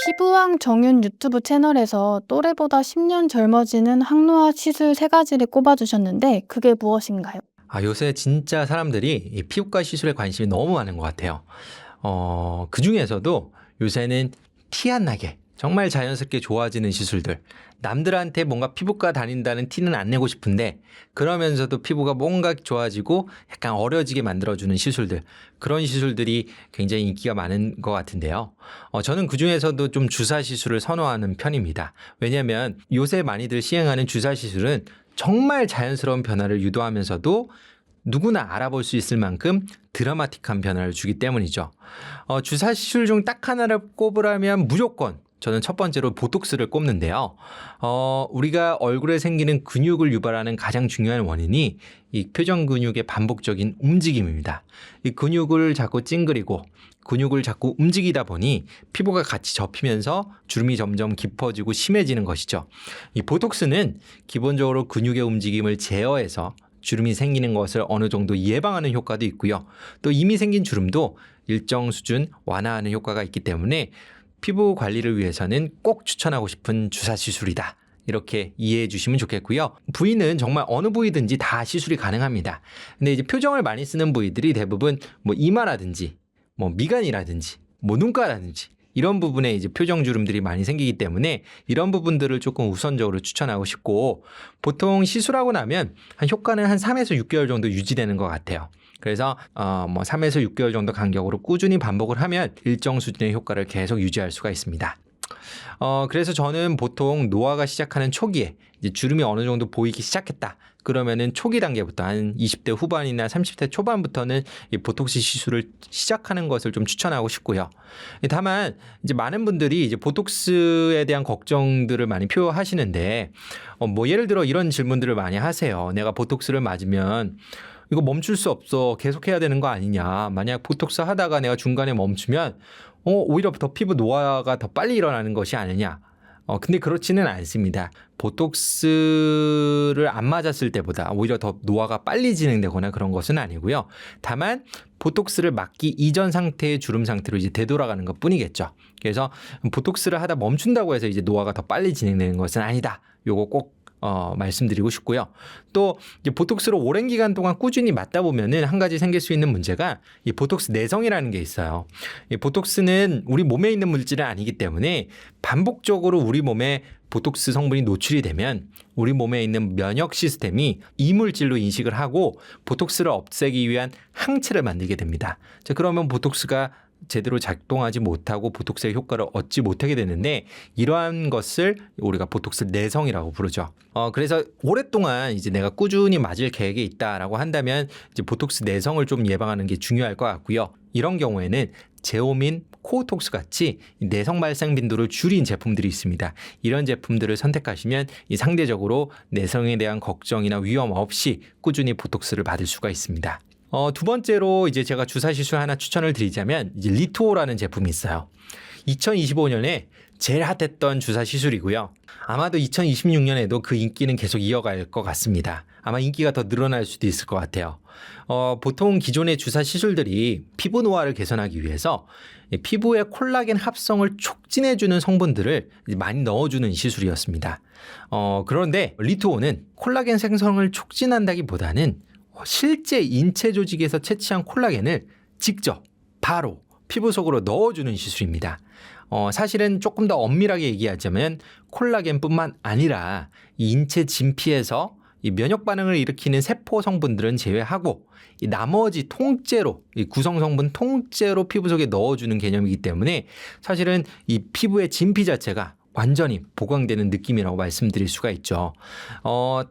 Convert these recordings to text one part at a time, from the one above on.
피부왕 정윤 유튜브 채널에서 또래보다 10년 젊어지는 항노화 시술 3가지를 꼽아주셨는데 그게 무엇인가요? 요새 진짜 사람들이 이 피부과 시술에 관심이 너무 많은 것 같아요. 그 중에서도 요새는 티 안 나게 정말 자연스럽게 좋아지는 시술들. 남들한테 뭔가 피부과 다닌다는 티는 안 내고 싶은데 그러면서도 피부가 뭔가 좋아지고 약간 어려지게 만들어주는 시술들. 그런 시술들이 굉장히 인기가 많은 것 같은데요. 저는 그 중에서도 좀 주사 시술을 선호하는 편입니다. 왜냐하면 요새 많이들 시행하는 주사 시술은 정말 자연스러운 변화를 유도하면서도 누구나 알아볼 수 있을 만큼 드라마틱한 변화를 주기 때문이죠. 주사 시술 중 딱 하나를 꼽으라면 무조건 저는 첫 번째로 보톡스를 꼽는데요. 우리가 얼굴에 생기는 근육을 유발하는 가장 중요한 원인이 이 표정 근육의 반복적인 움직임입니다. 이 근육을 자꾸 찡그리고 근육을 자꾸 움직이다 보니 피부가 같이 접히면서 주름이 점점 깊어지고 심해지는 것이죠. 이 보톡스는 기본적으로 근육의 움직임을 제어해서 주름이 생기는 것을 어느 정도 예방하는 효과도 있고요. 또 이미 생긴 주름도 일정 수준 완화하는 효과가 있기 때문에 피부 관리를 위해서는 꼭 추천하고 싶은 주사 시술이다. 이렇게 이해해 주시면 좋겠고요. 부위는 정말 어느 부위든지 다 시술이 가능합니다. 근데 이제 표정을 많이 쓰는 부위들이 대부분 뭐 이마라든지 뭐 미간이라든지 뭐 눈가라든지 이런 부분에 이제 표정 주름들이 많이 생기기 때문에 이런 부분들을 조금 우선적으로 추천하고 싶고, 보통 시술하고 나면 한 효과는 한 3에서 6개월 정도 유지되는 것 같아요. 그래서 뭐 3에서 6개월 정도 간격으로 꾸준히 반복을 하면 일정 수준의 효과를 계속 유지할 수가 있습니다. 그래서 저는 보통 노화가 시작하는 초기에 이제 주름이 어느 정도 보이기 시작했다. 그러면은 초기 단계부터 한 20대 후반이나 30대 초반부터는 이 보톡스 시술을 시작하는 것을 좀 추천하고 싶고요. 다만 이제 많은 분들이 이제 보톡스에 대한 걱정들을 많이 표하시는데, 뭐 예를 들어 이런 질문들을 많이 하세요. 내가 보톡스를 맞으면 이거 멈출 수 없어. 계속해야 되는 거 아니냐. 만약 보톡스 하다가 내가 중간에 멈추면 오히려 더 피부 노화가 더 빨리 일어나는 것이 아니냐. 근데 그렇지는 않습니다. 보톡스를 안 맞았을 때보다 오히려 더 노화가 빨리 진행되거나 그런 것은 아니고요. 다만 보톡스를 맞기 이전 상태의 주름 상태로 이제 되돌아가는 것 뿐이겠죠. 그래서 보톡스를 하다 멈춘다고 해서 이제 노화가 더 빨리 진행되는 것은 아니다. 요거 꼭 말씀드리고 싶고요. 또 이제 보톡스를 오랜 기간 동안 꾸준히 맞다 보면은 한 가지 생길 수 있는 문제가 이 보톡스 내성이라는 게 있어요. 이 보톡스는 우리 몸에 있는 물질은 아니기 때문에 반복적으로 우리 몸에 보톡스 성분이 노출이 되면 우리 몸에 있는 면역 시스템이 이물질로 인식을 하고 보톡스를 없애기 위한 항체를 만들게 됩니다. 자, 그러면 보톡스가 제대로 작동하지 못하고 보톡스의 효과를 얻지 못하게 되는데, 이러한 것을 우리가 보톡스 내성이라고 부르죠. 그래서 오랫동안 이제 내가 꾸준히 맞을 계획이 있다라고 한다면 이제 보톡스 내성을 좀 예방하는 게 중요할 것 같고요. 이런 경우에는 제오민, 코오톡스 같이 내성 발생 빈도를 줄인 제품들이 있습니다. 이런 제품들을 선택하시면 이 상대적으로 내성에 대한 걱정이나 위험 없이 꾸준히 보톡스를 받을 수가 있습니다. 두 번째로 이제 제가 주사 시술 하나 추천을 드리자면 이제 리투오라는 제품이 있어요. 2025년에 제일 핫했던 주사 시술이고요. 아마도 2026년에도 그 인기는 계속 이어갈 것 같습니다. 아마 인기가 더 늘어날 수도 있을 것 같아요. 보통 기존의 주사 시술들이 피부 노화를 개선하기 위해서 피부의 콜라겐 합성을 촉진해주는 성분들을 많이 넣어주는 시술이었습니다. 그런데 리투오는 콜라겐 생성을 촉진한다기보다는 실제 인체 조직에서 채취한 콜라겐을 직접 바로 피부 속으로 넣어주는 시술입니다. 사실은 조금 더 엄밀하게 얘기하자면 콜라겐뿐만 아니라 이 인체 진피에서 이 면역 반응을 일으키는 세포 성분들은 제외하고 이 나머지 통째로 이 구성 성분 통째로 피부 속에 넣어주는 개념이기 때문에 사실은 이 피부의 진피 자체가 완전히 보강되는 느낌이라고 말씀드릴 수가 있죠.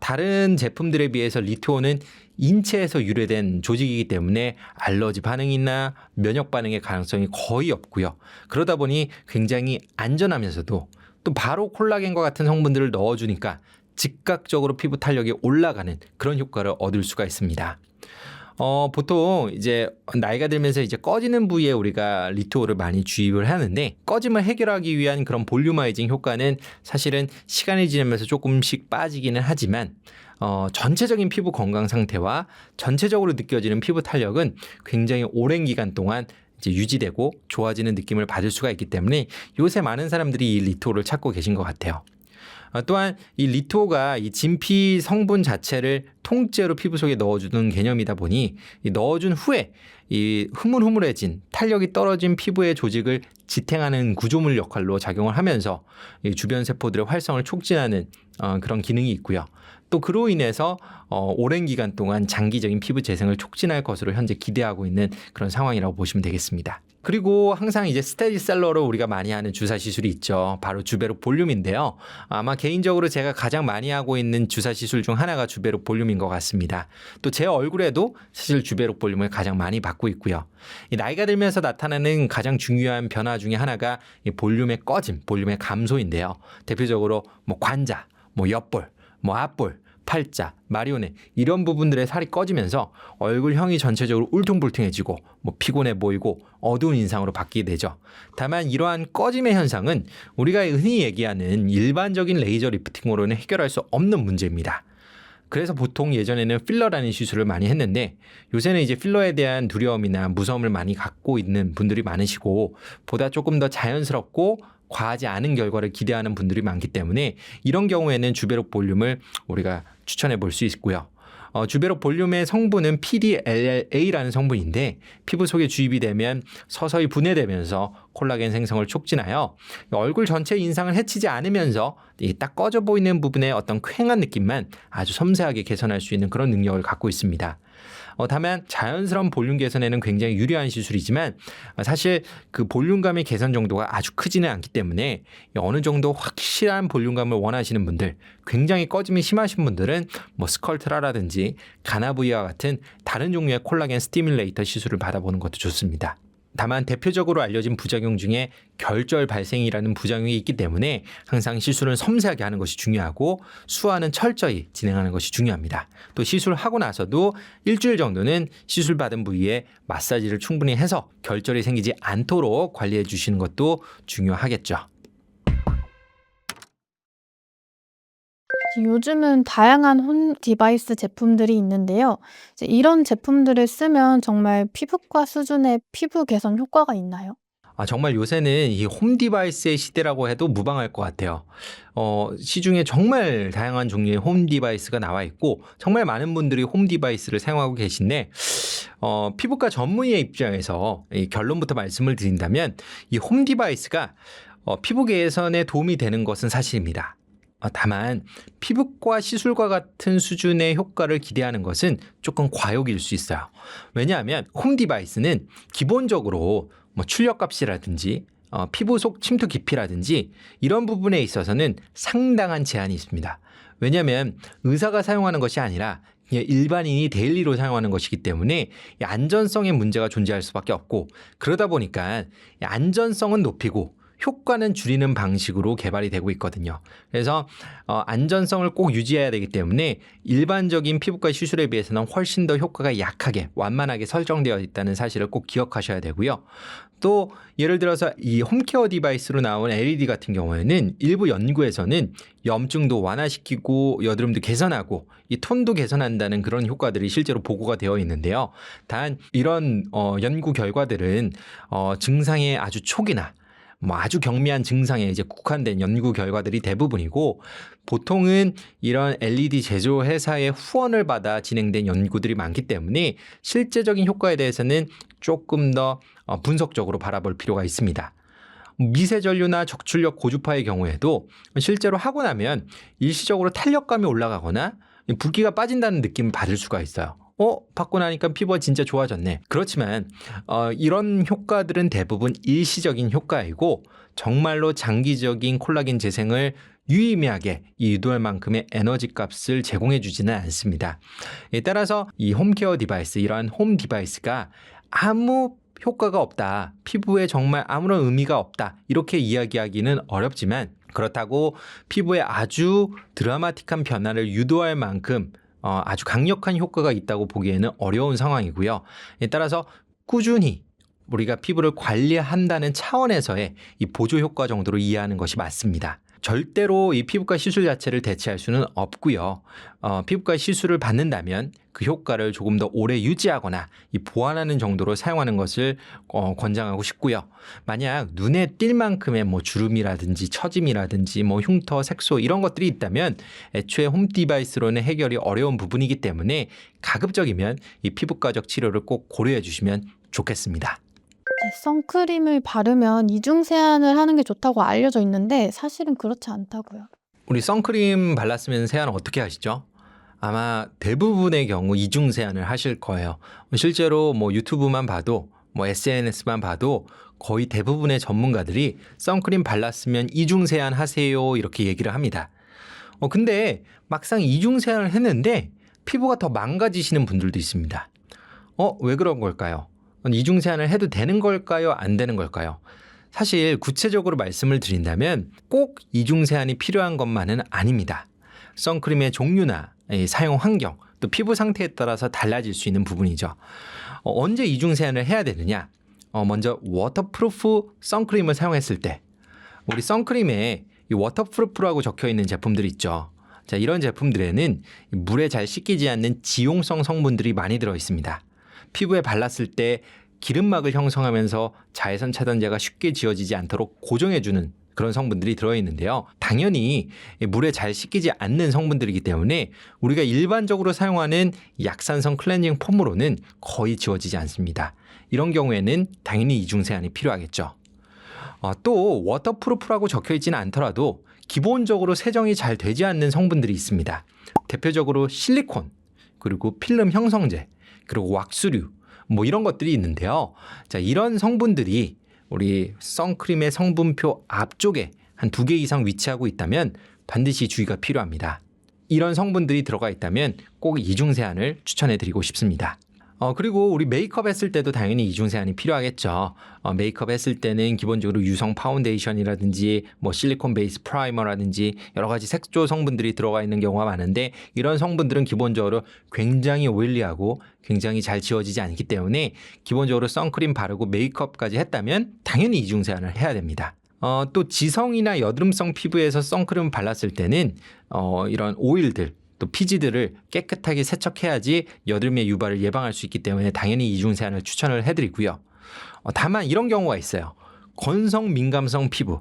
다른 제품들에 비해서 리투오는 인체에서 유래된 조직이기 때문에 알러지 반응이나 면역 반응의 가능성이 거의 없고요. 그러다 보니 굉장히 안전하면서도 또 바로 콜라겐과 같은 성분들을 넣어주니까 즉각적으로 피부 탄력이 올라가는 그런 효과를 얻을 수가 있습니다. 보통 이제 나이가 들면서 이제 꺼지는 부위에 우리가 리투오를 많이 주입을 하는데, 꺼짐을 해결하기 위한 그런 볼륨아이징 효과는 사실은 시간이 지나면서 조금씩 빠지기는 하지만 전체적인 피부 건강 상태와 전체적으로 느껴지는 피부 탄력은 굉장히 오랜 기간 동안 이제 유지되고 좋아지는 느낌을 받을 수가 있기 때문에 요새 많은 사람들이 이 리토를 찾고 계신 것 같아요. 또한 이 리토가 이 진피 성분 자체를 통째로 피부 속에 넣어주는 개념이다 보니 이 넣어준 후에 이 흐물흐물해진 탄력이 떨어진 피부의 조직을 지탱하는 구조물 역할로 작용을 하면서 이 주변 세포들의 활성을 촉진하는 그런 기능이 있고요. 또 그로 인해서 오랜 기간 동안 장기적인 피부 재생을 촉진할 것으로 현재 기대하고 있는 그런 상황이라고 보시면 되겠습니다. 그리고 항상 이제 스테디셀러로 우리가 많이 하는 주사 시술이 있죠. 바로 주베록 볼륨인데요. 아마 개인적으로 제가 가장 많이 하고 있는 주사 시술 중 하나가 주베록 볼륨인 것 같습니다. 또 제 얼굴에도 사실 주베록 볼륨을 가장 많이 받고 있고요. 이 나이가 들면서 나타나는 가장 중요한 변화 중에 하나가 이 볼륨의 꺼짐, 볼륨의 감소인데요. 대표적으로 뭐 관자, 뭐 옆볼, 뭐 앞볼, 팔자, 마리오네 이런 부분들의 살이 꺼지면서 얼굴형이 전체적으로 울퉁불퉁해지고 뭐 피곤해 보이고 어두운 인상으로 바뀌게 되죠. 다만 이러한 꺼짐의 현상은 우리가 흔히 얘기하는 일반적인 레이저 리프팅으로는 해결할 수 없는 문제입니다. 그래서 보통 예전에는 필러라는 시술을 많이 했는데 요새는 이제 필러에 대한 두려움이나 무서움을 많이 갖고 있는 분들이 많으시고 보다 조금 더 자연스럽고 과하지 않은 결과를 기대하는 분들이 많기 때문에 이런 경우에는 주베록 볼륨을 우리가 추천해 볼 수 있고요. 주베록 볼륨의 성분은 PDLLA라는 성분인데 피부 속에 주입이 되면 서서히 분해되면서 콜라겐 생성을 촉진하여 얼굴 전체 인상을 해치지 않으면서 딱 꺼져 보이는 부분의 어떤 퀭한 느낌만 아주 섬세하게 개선할 수 있는 그런 능력을 갖고 있습니다. 다만 자연스러운 볼륨 개선에는 굉장히 유리한 시술이지만 사실 그 볼륨감의 개선 정도가 아주 크지는 않기 때문에 어느 정도 확실한 볼륨감을 원하시는 분들, 굉장히 꺼짐이 심하신 분들은 뭐 스컬트라라든지 가나부이와 같은 다른 종류의 콜라겐 스티뮬레이터 시술을 받아보는 것도 좋습니다. 다만 대표적으로 알려진 부작용 중에 결절 발생이라는 부작용이 있기 때문에 항상 시술은 섬세하게 하는 것이 중요하고 수화는 철저히 진행하는 것이 중요합니다. 또 시술하고 나서도 일주일 정도는 시술 받은 부위에 마사지를 충분히 해서 결절이 생기지 않도록 관리해 주시는 것도 중요하겠죠. 요즘은 다양한 홈 디바이스 제품들이 있는데요. 이제 이런 제품들을 쓰면 정말 피부과 수준의 피부 개선 효과가 있나요? 정말 요새는 이 홈 디바이스의 시대라고 해도 무방할 것 같아요. 시중에 정말 다양한 종류의 홈 디바이스가 나와 있고 정말 많은 분들이 홈 디바이스를 사용하고 계신데 피부과 전문의의 입장에서 이 결론부터 말씀을 드린다면 이 홈 디바이스가 피부 개선에 도움이 되는 것은 사실입니다. 다만 피부과 시술과 같은 수준의 효과를 기대하는 것은 조금 과욕일 수 있어요. 왜냐하면 홈 디바이스는 기본적으로 뭐 출력값이라든지 피부 속 침투 깊이라든지 이런 부분에 있어서는 상당한 제한이 있습니다. 왜냐하면 의사가 사용하는 것이 아니라 일반인이 데일리로 사용하는 것이기 때문에 안전성의 문제가 존재할 수밖에 없고 그러다 보니까 안전성은 높이고 효과는 줄이는 방식으로 개발이 되고 있거든요. 그래서 안전성을 꼭 유지해야 되기 때문에 일반적인 피부과 시술에 비해서는 훨씬 더 효과가 약하게 완만하게 설정되어 있다는 사실을 꼭 기억하셔야 되고요. 또 예를 들어서 이 홈케어 디바이스로 나온 LED 같은 경우에는 일부 연구에서는 염증도 완화시키고 여드름도 개선하고 이 톤도 개선한다는 그런 효과들이 실제로 보고가 되어 있는데요. 단 이런 연구 결과들은 증상의 아주 초기나 뭐 아주 경미한 증상에 이제 국한된 연구 결과들이 대부분이고 보통은 이런 LED 제조 회사의 후원을 받아 진행된 연구들이 많기 때문에 실제적인 효과에 대해서는 조금 더 분석적으로 바라볼 필요가 있습니다. 미세전류나 적출력 고주파의 경우에도 실제로 하고 나면 일시적으로 탄력감이 올라가거나 붓기가 빠진다는 느낌을 받을 수가 있어요. 받고 나니까 피부가 진짜 좋아졌네. 그렇지만 이런 효과들은 대부분 일시적인 효과이고 정말로 장기적인 콜라겐 재생을 유의미하게 유도할 만큼의 에너지 값을 제공해 주지는 않습니다. 따라서 이 홈케어 디바이스, 이러한 홈 디바이스가 아무 효과가 없다, 피부에 정말 아무런 의미가 없다 이렇게 이야기하기는 어렵지만 그렇다고 피부에 아주 드라마틱한 변화를 유도할 만큼 아주 강력한 효과가 있다고 보기에는 어려운 상황이고요. 따라서 꾸준히 우리가 피부를 관리한다는 차원에서의 이 보조 효과 정도로 이해하는 것이 맞습니다. 절대로 이 피부과 시술 자체를 대체할 수는 없고요. 피부과 시술을 받는다면 그 효과를 조금 더 오래 유지하거나 이 보완하는 정도로 사용하는 것을 권장하고 싶고요. 만약 눈에 띌 만큼의 뭐 주름이라든지 처짐이라든지 뭐 흉터, 색소 이런 것들이 있다면 애초에 홈 디바이스로는 해결이 어려운 부분이기 때문에 가급적이면 이 피부과적 치료를 꼭 고려해 주시면 좋겠습니다. 선크림을 바르면 이중 세안을 하는 게 좋다고 알려져 있는데 사실은 그렇지 않다고요. 우리 선크림 발랐으면 세안은 어떻게 하시죠? 아마 대부분의 경우 이중 세안을 하실 거예요. 실제로 뭐 유튜브만 봐도 뭐 SNS만 봐도 거의 대부분의 전문가들이 선크림 발랐으면 이중 세안 하세요 이렇게 얘기를 합니다. 근데 막상 이중 세안을 했는데 피부가 더 망가지시는 분들도 있습니다. 왜 그런 걸까요? 이중 세안을 해도 되는 걸까요? 안 되는 걸까요? 사실 구체적으로 말씀을 드린다면 꼭 이중 세안이 필요한 것만은 아닙니다. 선크림의 종류나 사용 환경, 또 피부 상태에 따라서 달라질 수 있는 부분이죠. 언제 이중 세안을 해야 되느냐? 먼저 워터프루프 선크림을 사용했을 때 우리 선크림에 이 워터프루프라고 적혀 있는 제품들이 있죠. 자, 이런 제품들에는 물에 잘 씻기지 않는 지용성 성분들이 많이 들어 있습니다. 피부에 발랐을 때 기름막을 형성하면서 자외선 차단제가 쉽게 지워지지 않도록 고정해주는 그런 성분들이 들어있는데요. 당연히 물에 잘 씻기지 않는 성분들이기 때문에 우리가 일반적으로 사용하는 약산성 클렌징 폼으로는 거의 지워지지 않습니다. 이런 경우에는 당연히 이중 세안이 필요하겠죠. 또 워터프루프라고 적혀 있지는 않더라도 기본적으로 세정이 잘 되지 않는 성분들이 있습니다. 대표적으로 실리콘, 그리고 필름 형성제, 그리고 왁스류 뭐 이런 것들이 있는데요. 자, 이런 성분들이 우리 선크림의 성분표 앞쪽에 한 2개 이상 위치하고 있다면 반드시 주의가 필요합니다. 이런 성분들이 들어가 있다면 꼭 이중 세안을 추천해 드리고 싶습니다. 그리고 우리 메이크업 했을 때도 당연히 이중 세안이 필요하겠죠. 메이크업 했을 때는 기본적으로 유성 파운데이션이라든지 뭐 실리콘 베이스 프라이머라든지 여러 가지 색조 성분들이 들어가 있는 경우가 많은데 이런 성분들은 기본적으로 굉장히 오일리하고 굉장히 잘 지워지지 않기 때문에 기본적으로 선크림 바르고 메이크업까지 했다면 당연히 이중 세안을 해야 됩니다. 또 지성이나 여드름성 피부에서 선크림을 발랐을 때는 이런 오일들 또 피지들을 깨끗하게 세척해야지 여드름의 유발을 예방할 수 있기 때문에 당연히 이중 세안을 추천을 해드리고요. 다만 이런 경우가 있어요. 건성 민감성 피부.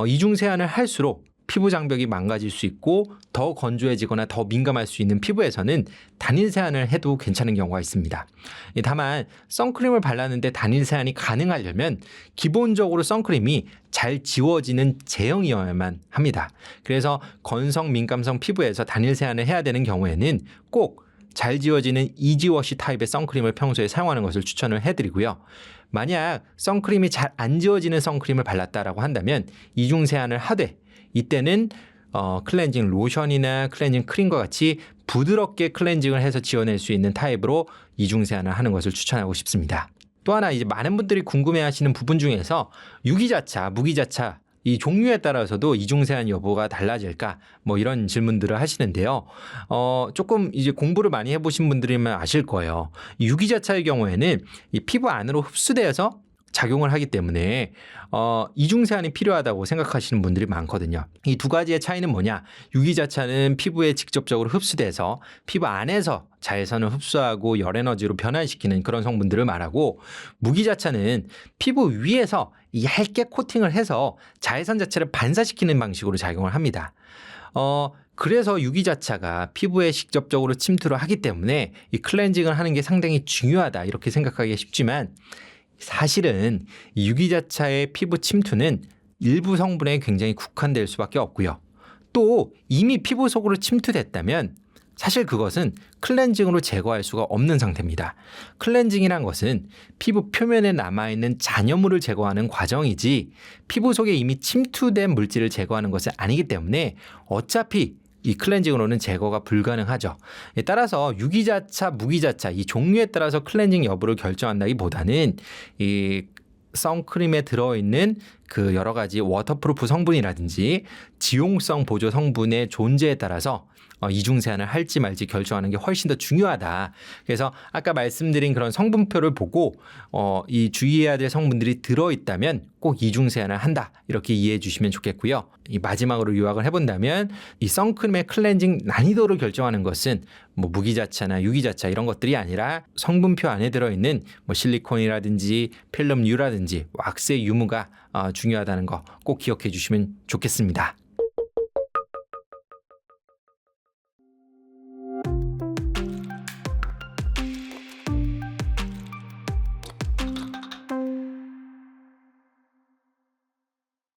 이중 세안을 할수록 피부 장벽이 망가질 수 있고 더 건조해지거나 더 민감할 수 있는 피부에서는 단일 세안을 해도 괜찮은 경우가 있습니다. 다만 선크림을 발랐는데 단일 세안이 가능하려면 기본적으로 선크림이 잘 지워지는 제형이어야만 합니다. 그래서 건성 민감성 피부에서 단일 세안을 해야 되는 경우에는 꼭 잘 지워지는 이지워시 타입의 선크림을 평소에 사용하는 것을 추천을 해드리고요. 만약 선크림이 잘 안 지워지는 선크림을 발랐다라고 한다면 이중 세안을 하되 이때는 클렌징 로션이나 클렌징 크림과 같이 부드럽게 클렌징을 해서 지워낼 수 있는 타입으로 이중 세안을 하는 것을 추천하고 싶습니다. 또 하나 이제 많은 분들이 궁금해하시는 부분 중에서 유기자차, 무기자차 이 종류에 따라서도 이중 세안 여부가 달라질까 뭐 이런 질문들을 하시는데요. 조금 이제 공부를 많이 해보신 분들이면 아실 거예요. 유기자차의 경우에는 이 피부 안으로 흡수되어서 작용을 하기 때문에 이중 세안이 필요하다고 생각하시는 분들이 많거든요. 이 두 가지의 차이는 뭐냐? 유기자차는 피부에 직접적으로 흡수돼서 피부 안에서 자외선을 흡수하고 열 에너지로 변환시키는 그런 성분들을 말하고, 무기자차는 피부 위에서 얇게 코팅을 해서 자외선 자체를 반사시키는 방식으로 작용을 합니다. 그래서 유기자차가 피부에 직접적으로 침투를 하기 때문에 이 클렌징을 하는 게 상당히 중요하다 이렇게 생각하기 쉽지만, 사실은 유기자차의 피부 침투는 일부 성분에 굉장히 국한될 수밖에 없고요. 또 이미 피부 속으로 침투됐다면 사실 그것은 클렌징으로 제거할 수가 없는 상태입니다. 클렌징이란 것은 피부 표면에 남아있는 잔여물을 제거하는 과정이지 피부 속에 이미 침투된 물질을 제거하는 것은 아니기 때문에 어차피 이 클렌징으로는 제거가 불가능하죠. 따라서 유기자차, 무기자차 이 종류에 따라서 클렌징 여부를 결정한다기보다는 이 선크림에 들어있는 그 여러 가지 워터프루프 성분이라든지 지용성 보조 성분의 존재에 따라서 이중 세안을 할지 말지 결정하는 게 훨씬 더 중요하다. 그래서 아까 말씀드린 그런 성분표를 보고 이 주의해야 될 성분들이 들어있다면 꼭 이중 세안을 한다. 이렇게 이해해 주시면 좋겠고요. 이 마지막으로 요약을 해본다면 이 선크림의 클렌징 난이도를 결정하는 것은 뭐 무기자차나 유기자차 이런 것들이 아니라 성분표 안에 들어있는 뭐 실리콘이라든지 필름유라든지 왁스의 유무가 중요하다는 거 꼭 기억해 주시면 좋겠습니다.